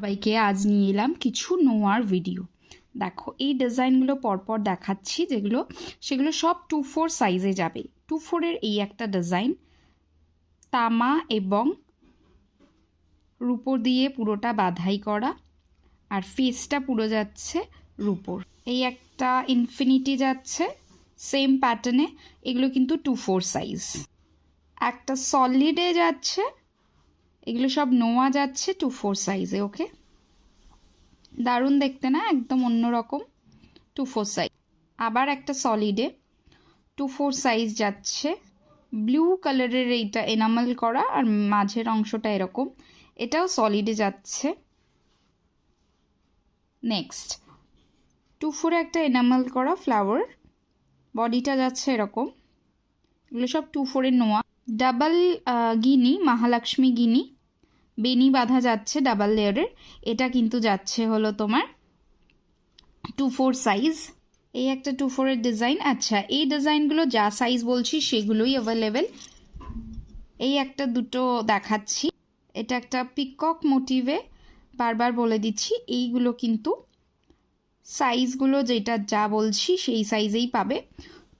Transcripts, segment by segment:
সবাইকে আজ নিয়ে এলাম কিছু নোয়ার ভিডিও। দেখো এই ডিজাইনগুলো পরপর দেখাচ্ছি, সেগুলো সব 2/4 সাইজে যাবে। 2/4-এর এই একটা ডিজাইন, তামা এবং রূপোর দিয়ে পুরোটা বাঁধাই করা, আর ফেসটা পুরো যাচ্ছে রূপোর। এই একটা ইনফিনিটি যাচ্ছে সেম প্যাটার্নে, এগুলো কিন্তু 2/4 সাইজ। একটা সলিডে যাচ্ছে, এগুলো সব নোয়া যাচ্ছে 2/4 সাইজে। ওকে, দারুণ দেখতে না, একদম অন্যরকম 2/4 সাইজ। আবার একটা সলিডে 2/4 সাইজ যাচ্ছে, ব্লু কালারের এইটা এনামেল করা আর মাঝের অংশটা এরকম, এটাও সলিডে যাচ্ছে। নেক্সট 2/4 একটা এনামেল করা ফ্লাওয়ার, বডিটা যাচ্ছে এরকম। এগুলো সব 2/4-এর নোয়া। ডাবল গিনি, মহালক্ষ্মী গিনি, বেনি বাঁধা যাচ্ছে ডাবল লেয়ারের, এটা কিন্তু যাচ্ছে হলো তোমার 2/4 সাইজ। এই একটা 2/4-এর ডিজাইন। আচ্ছা, এই ডিজাইনগুলো যা সাইজ বলছি সেগুলোই অ্যাভেলেবেল। এই একটা দুটো দেখাচ্ছি, এটা একটা পিকক মোটিভে, বারবার বলে দিচ্ছি এইগুলো কিন্তু সাইজগুলো যেটা যা বলছি সেই সাইজেই পাবে।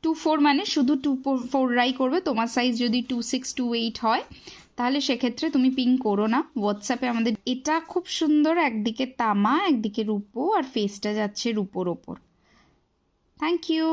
2/4 মানে শুধু 2/4 করবে। তোমার সাইজ যদি 2/6, 2/8 হয় তাহলে সেক্ষেত্রে তুমি পিং করো না, হোয়াটসঅ্যাপে আমাদের। এটা খুব সুন্দর, একদিকে তামা একদিকে রূপো, আর ফেসটা যাচ্ছে রূপোর ওপর। Thank you.